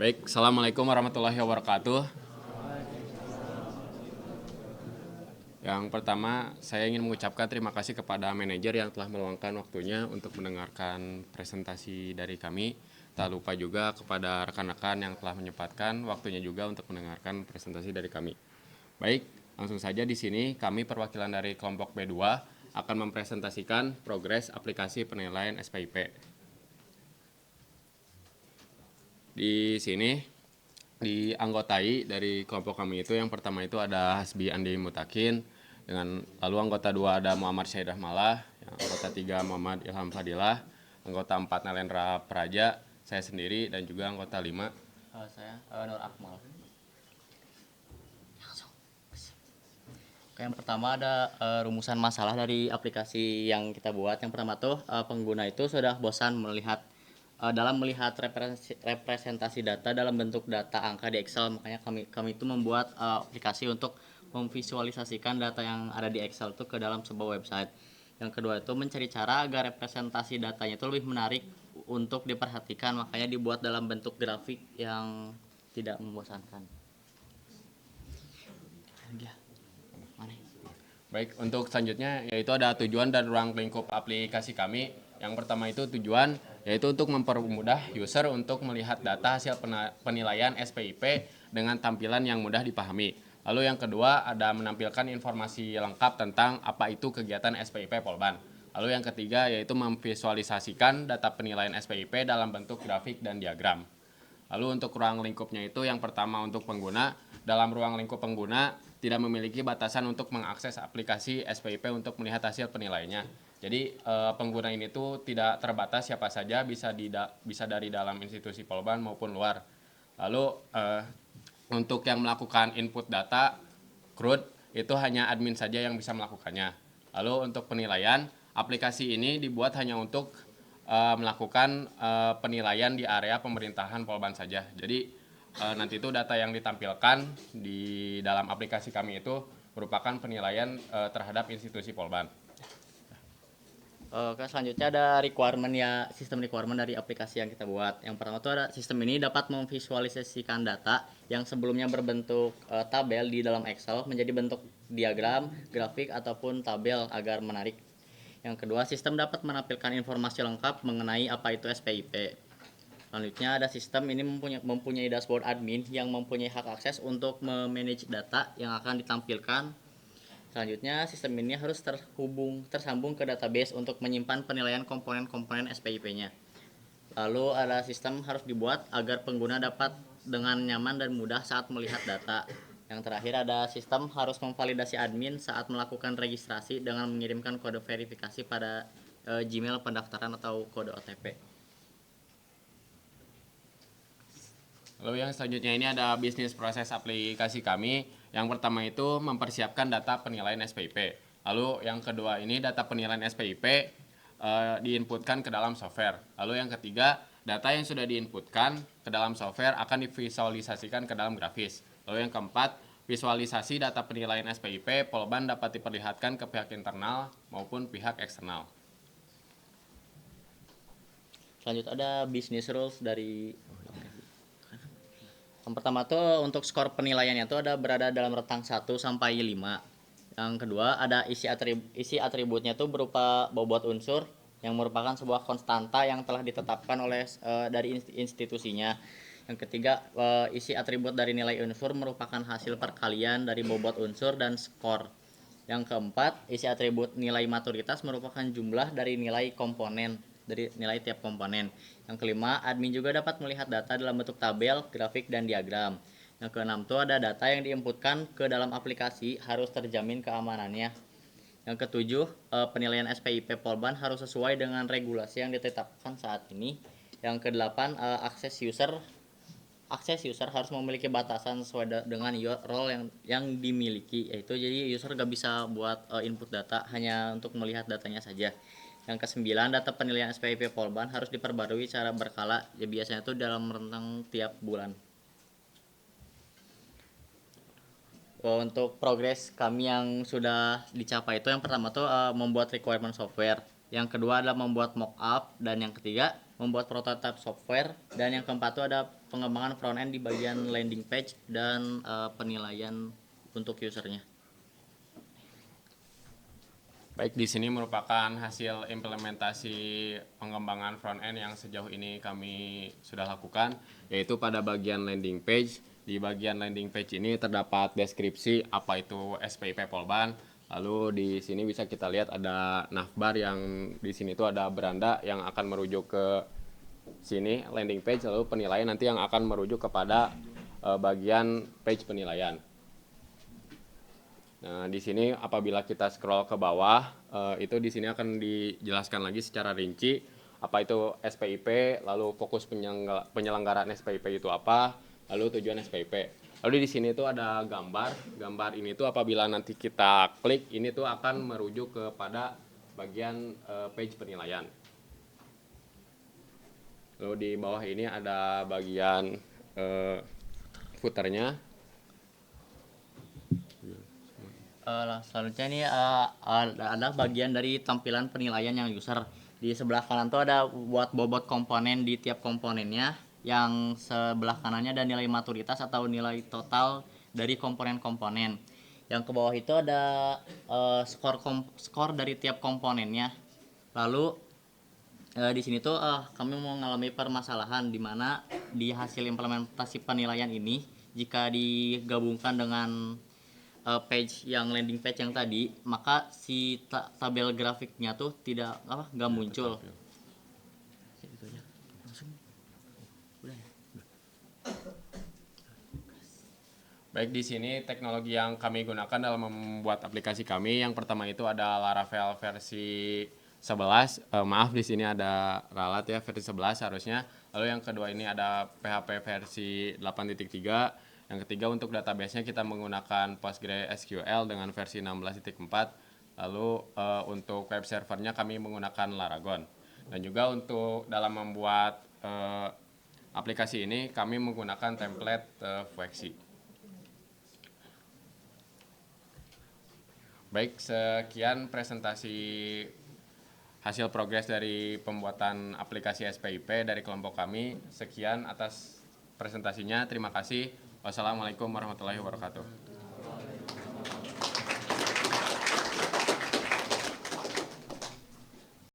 Baik, Assalamualaikum warahmatullahi wabarakatuh. Yang pertama, saya ingin mengucapkan terima kasih kepada manajer yang telah meluangkan waktunya untuk mendengarkan presentasi dari kami. Tak lupa juga kepada rekan-rekan yang telah menyempatkan waktunya juga untuk mendengarkan presentasi dari kami. Baik, langsung saja di sini kami perwakilan dari kelompok B2 akan mempresentasikan progres aplikasi penilaian SPIP. Di sini dianggotai dari kelompok kami itu yang pertama itu ada Hasbi Andi Mutakin, dengan lalu anggota 2 ada Muhammad Syahid Rahmalah, anggota 3 Muhammad Ilham Fadilah, anggota 4 Nalendra Praja, saya sendiri, dan juga anggota 5 Saya Nur Akmal. Oke, yang pertama ada rumusan masalah dari aplikasi yang kita buat. Yang pertama tuh pengguna itu sudah bosan dalam melihat representasi data dalam bentuk data angka di Excel. Makanya kami itu membuat aplikasi untuk memvisualisasikan data yang ada di Excel itu ke dalam sebuah website. Yang kedua itu mencari cara agar representasi datanya itu lebih menarik untuk diperhatikan, makanya dibuat dalam bentuk grafik yang tidak membosankan. Baik, untuk selanjutnya yaitu ada tujuan dan ruang lingkup aplikasi kami. Yang pertama itu tujuan yaitu untuk mempermudah user untuk melihat data hasil penilaian SPIP dengan tampilan yang mudah dipahami. Lalu yang kedua ada menampilkan informasi lengkap tentang apa itu kegiatan SPIP Polban. Lalu yang ketiga yaitu memvisualisasikan data penilaian SPIP dalam bentuk grafik dan diagram. Lalu untuk ruang lingkupnya itu yang pertama untuk pengguna. Dalam ruang lingkup pengguna tidak memiliki batasan untuk mengakses aplikasi SPIP untuk melihat hasil penilaiannya. Jadi pengguna ini tuh tidak terbatas, siapa saja bisa dari dalam institusi Polban maupun luar. Lalu untuk yang melakukan input data CRUD itu hanya admin saja yang bisa melakukannya. Lalu untuk penilaian, aplikasi ini dibuat hanya untuk melakukan penilaian di area pemerintahan Polban saja. Jadi nanti itu data yang ditampilkan di dalam aplikasi kami itu merupakan penilaian terhadap institusi Polban. Oke, selanjutnya ada sistem requirement dari aplikasi yang kita buat. Yang pertama tuh ada sistem ini dapat memvisualisasikan data yang sebelumnya berbentuk tabel di dalam Excel menjadi bentuk diagram, grafik, ataupun tabel agar menarik. Yang kedua, sistem dapat menampilkan informasi lengkap mengenai apa itu SPIP. Selanjutnya ada sistem ini mempunyai dashboard admin yang mempunyai hak akses untuk memanage data yang akan ditampilkan. Selanjutnya, sistem ini harus tersambung ke database untuk menyimpan penilaian komponen-komponen SPIP-nya. Lalu ada sistem harus dibuat agar pengguna dapat dengan nyaman dan mudah saat melihat data. Yang terakhir ada sistem harus memvalidasi admin saat melakukan registrasi dengan mengirimkan kode verifikasi pada Gmail pendaftaran atau kode OTP. Lalu yang selanjutnya ini ada bisnis proses aplikasi kami. Yang pertama itu mempersiapkan data penilaian SPIP. Lalu yang kedua ini data penilaian SPIP diinputkan ke dalam software. Lalu yang ketiga, data yang sudah diinputkan ke dalam software akan divisualisasikan ke dalam grafis. Lalu yang keempat, visualisasi data penilaian SPIP Polban dapat diperlihatkan ke pihak internal maupun pihak eksternal. Selanjutnya ada business rules dari yang pertama tuh untuk skor penilaiannya tuh berada dalam rentang 1 sampai 5. Yang kedua ada isi atributnya tuh berupa bobot unsur yang merupakan sebuah konstanta yang telah ditetapkan oleh dari institusinya. Yang ketiga, isi atribut dari nilai unsur merupakan hasil perkalian dari bobot unsur dan skor. Yang keempat, isi atribut nilai maturitas merupakan jumlah dari nilai komponen, dari nilai tiap komponen. Yang kelima, admin juga dapat melihat data dalam bentuk tabel, grafik, dan diagram. Yang keenam itu ada data yang diinputkan ke dalam aplikasi harus terjamin keamanannya. Yang ketujuh, penilaian SPIP Polban harus sesuai dengan regulasi yang ditetapkan saat ini. Yang kedelapan, akses user harus memiliki batasan sesuai dengan role yang dimiliki, yaitu jadi user gak bisa buat input data, hanya untuk melihat datanya saja. Yang kesembilan, data penilaian SPIP Polban harus diperbarui secara berkala, ya biasanya itu dalam rentang tiap bulan. Untuk progres kami yang sudah dicapai itu yang pertama tuh membuat requirement software, yang kedua adalah membuat mockup, dan yang ketiga membuat prototipe software, dan yang keempat itu ada pengembangan front end di bagian landing page dan penilaian untuk usernya. Baik, di sini merupakan hasil implementasi pengembangan front end yang sejauh ini kami sudah lakukan, yaitu pada bagian landing page. Di bagian landing page ini terdapat deskripsi apa itu SPIP Polban. Lalu di sini bisa kita lihat ada navbar yang di sini itu ada beranda yang akan merujuk ke sini landing page, lalu penilaian nanti yang akan merujuk kepada bagian page penilaian. Nah, di sini apabila kita scroll ke bawah, itu di sini akan dijelaskan lagi secara rinci apa itu SPIP, lalu fokus penyelenggaraan SPIP itu apa, lalu tujuan SPIP. Lalu di sini tuh ada gambar. Gambar ini tuh apabila nanti kita klik, ini tuh akan merujuk kepada bagian page penilaian. Lalu di bawah ini ada bagian footernya. Selanjutnya ini ada bagian dari tampilan penilaian yang user. Di sebelah kanan tuh ada buat bobot komponen di tiap komponennya. Yang sebelah kanannya ada nilai maturitas atau nilai total dari komponen-komponen. Yang ke bawah itu ada skor dari tiap komponennya. Lalu di sini tuh kami mau mengalami permasalahan di mana di hasil implementasi penilaian ini, jika digabungkan dengan page yang landing page yang tadi, maka si tabel grafiknya tuh nggak muncul. Baik, di sini teknologi yang kami gunakan dalam membuat aplikasi kami, yang pertama itu ada Laravel versi 11. Maaf, di sini ada ralat ya, versi 11 harusnya. Lalu yang kedua ini ada PHP versi 8.3. Yang ketiga untuk database-nya kita menggunakan PostgreSQL dengan versi 16.4. Lalu untuk web servernya kami menggunakan Laragon. Dan juga untuk dalam membuat aplikasi ini kami menggunakan template Vuex. Baik, sekian presentasi hasil progres dari pembuatan aplikasi SPIP dari kelompok kami. Sekian atas presentasinya. Terima kasih. Wassalamualaikum warahmatullahi wabarakatuh.